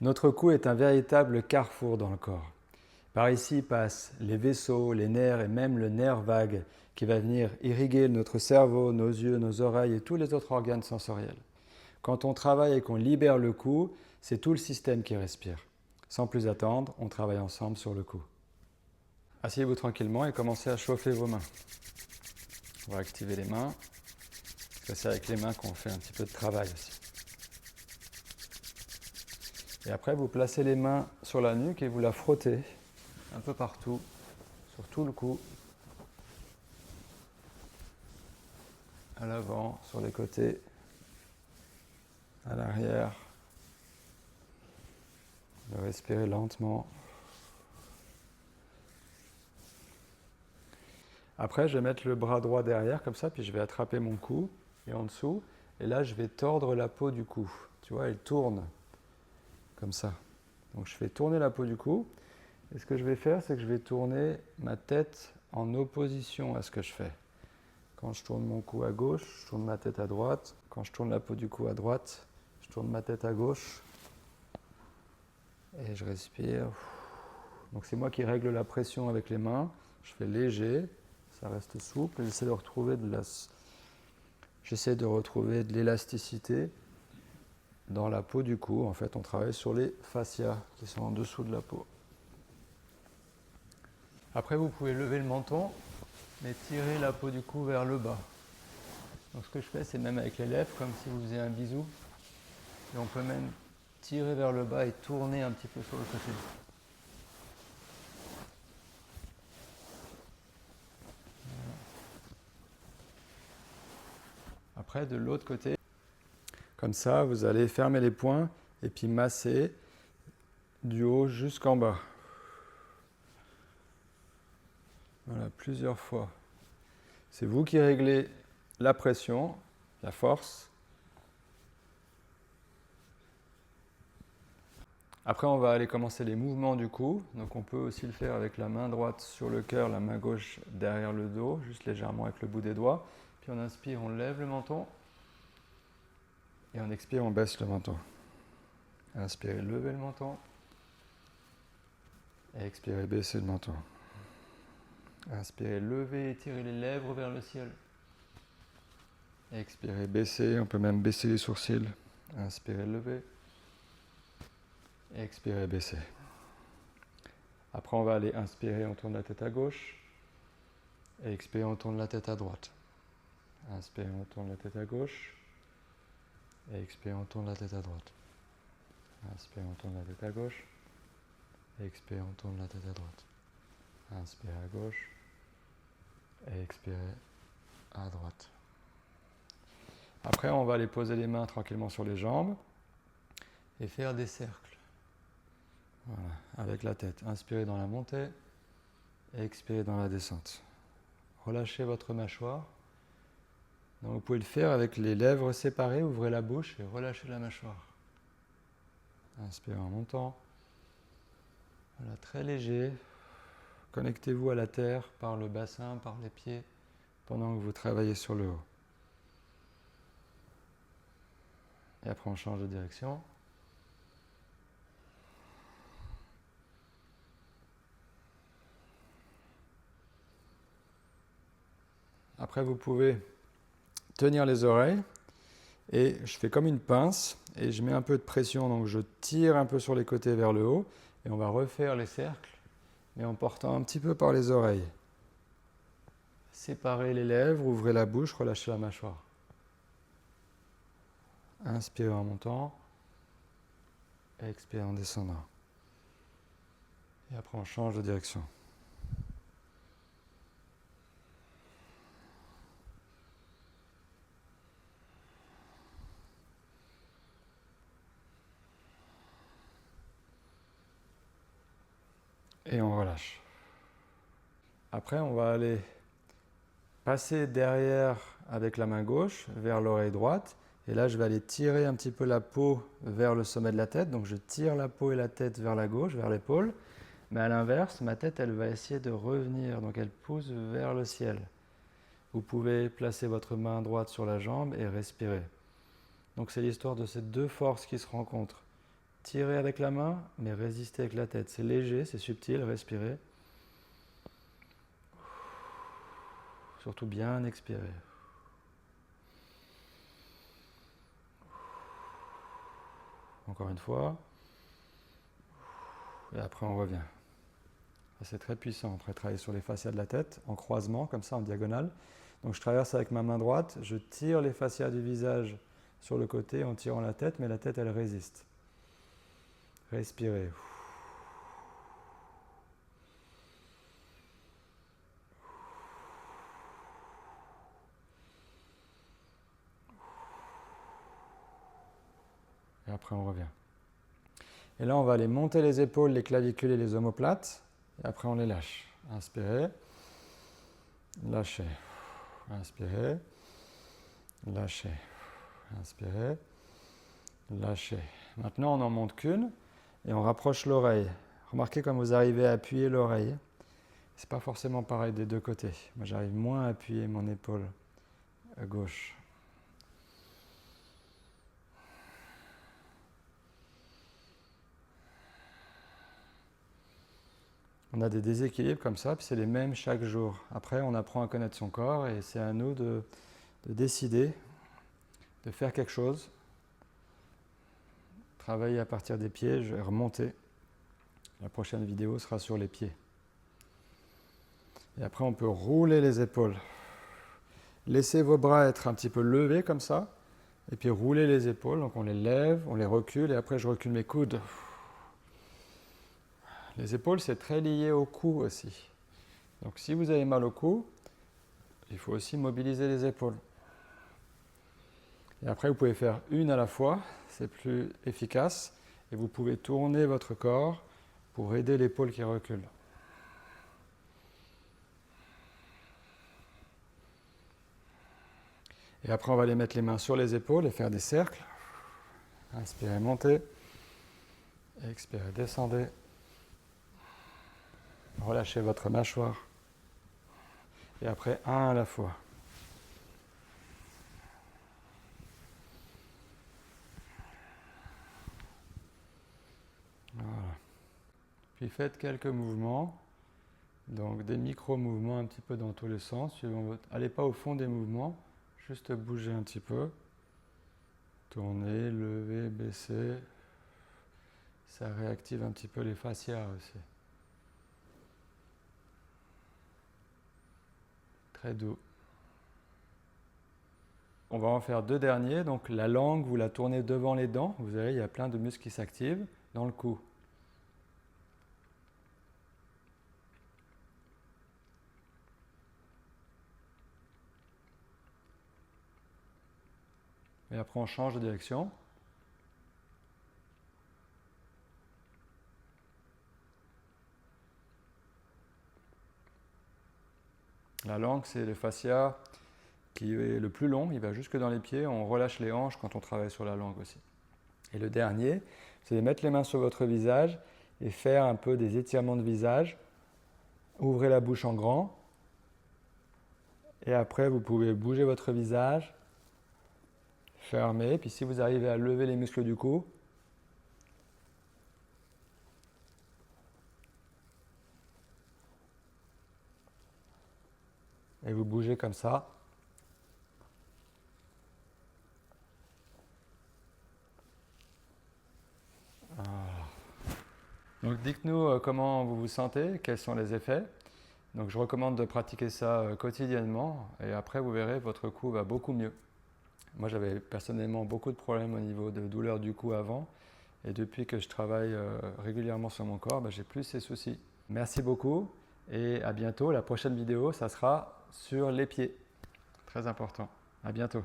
Notre cou est un véritable carrefour dans le corps. Par ici passent les vaisseaux, les nerfs et même le nerf vague qui va venir irriguer notre cerveau, nos yeux, nos oreilles et tous les autres organes sensoriels. Quand on travaille et qu'on libère le cou, c'est tout le système qui respire. Sans plus attendre, on travaille ensemble sur le cou. Asseyez-vous tranquillement et commencez à chauffer vos mains. On va activer les mains, parce que c'est avec les mains qu'on fait un petit peu de travail aussi. Et après, vous placez les mains sur la nuque et vous la frottez un peu partout, sur tout le cou, à l'avant, sur les côtés, à l'arrière. Vous respirez lentement. Après, je vais mettre le bras droit derrière, comme ça, puis je vais attraper mon cou et en dessous. Et là, je vais tordre la peau du cou. Tu vois, elle tourne comme ça. Donc, je fais tourner la peau du cou. Et ce que je vais faire, c'est que je vais tourner ma tête en opposition à ce que je fais. Quand je tourne mon cou à gauche, je tourne ma tête à droite. Quand je tourne la peau du cou à droite, je tourne ma tête à gauche. Et je respire. Donc c'est moi qui règle la pression avec les mains. Je fais léger, ça reste souple. Et j'essaie de retrouver de l'élasticité dans la peau du cou. En fait, on travaille sur les fascias qui sont en dessous de la peau. Après, vous pouvez lever le menton, mais tirer la peau du cou vers le bas. Donc ce que je fais, c'est même avec les lèvres, comme si vous faisiez un bisou. Et on peut même tirer vers le bas et tourner un petit peu sur le côté. Après, de l'autre côté, comme ça, vous allez fermer les poings et puis masser du haut jusqu'en bas. Voilà, plusieurs fois. C'est vous qui réglez la pression, la force. Après, on va aller commencer les mouvements du cou. Donc, on peut aussi le faire avec la main droite sur le cœur, la main gauche derrière le dos, juste légèrement avec le bout des doigts. Puis on inspire, on lève le menton. Et on expire, on baisse le menton. Inspirez, levez le menton. Et expirez, baissez le menton. Inspirez, levez, étirez les lèvres vers le ciel. Expirez, baissez, on peut même baisser les sourcils. Inspirez, levez. Expirez, baissez. Après, on va aller inspirer, on tourne la tête à gauche. Et expirez, on tourne la tête à droite. Inspirez, on tourne la tête à gauche. Et expirez, on tourne la tête à droite. Inspirez, on tourne la tête à gauche. Et expirez, on tourne la tête à droite. Inspirez à gauche. Et expirez à droite. Après, on va aller poser les mains tranquillement sur les jambes et faire des cercles. Voilà, avec la tête. Inspirez dans la montée et expirez dans la descente. Relâchez votre mâchoire. Donc vous pouvez le faire avec les lèvres séparées, ouvrez la bouche et relâchez la mâchoire. Inspirez en montant. Voilà, très léger. Connectez-vous à la terre par le bassin, par les pieds, pendant que vous travaillez sur le haut. Et après, on change de direction. Après, vous pouvez tenir les oreilles et je fais comme une pince et je mets un peu de pression, donc je tire un peu sur les côtés vers le haut et on va refaire les cercles, mais en portant un petit peu par les oreilles. Séparez les lèvres, ouvrez la bouche, relâchez la mâchoire. Inspirez en montant, expirez en descendant. Et après on change de direction. Et on relâche. Après, on va aller passer derrière avec la main gauche vers l'oreille droite. Et là, je vais aller tirer un petit peu la peau vers le sommet de la tête. Donc, je tire la peau et la tête vers la gauche, vers l'épaule. Mais à l'inverse, ma tête, elle va essayer de revenir. Donc, elle pousse vers le ciel. Vous pouvez placer votre main droite sur la jambe et respirer. Donc, c'est l'histoire de ces deux forces qui se rencontrent. tirez avec la main, mais résistez avec la tête. C'est léger, c'est subtil, respirez. Surtout bien expirer. Encore une fois. Et après on revient. C'est très puissant. Après travailler sur les fascias de la tête, en croisement, comme ça, en diagonale. Donc je traverse avec ma main droite, je tire les fascias du visage sur le côté en tirant la tête, mais la tête elle résiste. Respirez. Et après on revient. Et là on va aller monter les épaules, les clavicules et les omoplates. Et après on les lâche. Inspirez. Lâchez. Inspirez. Lâchez. Inspirez. Lâchez. Maintenant on n'en monte qu'une et on rapproche l'oreille. Remarquez comme vous arrivez à appuyer l'oreille. C'est pas forcément pareil des deux côtés. Moi j'arrive moins à appuyer mon épaule à gauche. On a des déséquilibres comme ça, puis c'est les mêmes chaque jour. Après, on apprend à connaître son corps et c'est à nous de décider, de faire quelque chose. Travailler à partir des pieds, je vais remonter. La prochaine vidéo sera sur les pieds. Et après, on peut rouler les épaules. Laissez vos bras être un petit peu levés comme ça, et puis rouler les épaules. Donc on les lève, on les recule, et après je recule mes coudes. Les épaules, c'est très lié au cou aussi. Donc si vous avez mal au cou, il faut aussi mobiliser les épaules. Et après, vous pouvez faire une à la fois, c'est plus efficace. Et vous pouvez tourner votre corps pour aider l'épaule qui recule. Et après, on va aller mettre les mains sur les épaules et faire des cercles. Inspirez, montez. Expirez, descendez. Relâchez votre mâchoire. Et après, un à la fois. Voilà. Puis faites quelques mouvements. Donc des micro-mouvements un petit peu dans tous les sens. Allez pas au fond des mouvements. Juste bouger un petit peu. Tourner, lever, baisser. Ça réactive un petit peu les fascias aussi. Très doux. On va en faire deux derniers. Donc la langue, vous la tournez devant les dents. Vous verrez, il y a plein de muscles qui s'activent dans le cou. Et après, on change de direction. La langue, c'est le fascia qui est le plus long, il va jusque dans les pieds. On relâche les hanches quand on travaille sur la langue aussi. Et le dernier, c'est de mettre les mains sur votre visage et faire un peu des étirements de visage. Ouvrez la bouche en grand. Et après, vous pouvez bouger votre visage. Fermez. Puis si vous arrivez à lever les muscles du cou, et vous bougez comme ça. Voilà. Donc dites-nous comment vous vous sentez, quels sont les effets. Donc je recommande de pratiquer ça quotidiennement et après vous verrez votre cou va beaucoup mieux. Moi j'avais personnellement beaucoup de problèmes au niveau de douleur du cou avant et depuis que je travaille régulièrement sur mon corps, j'ai plus ces soucis. Merci beaucoup et à bientôt. La prochaine vidéo ça sera sur les pieds. Très important. À bientôt.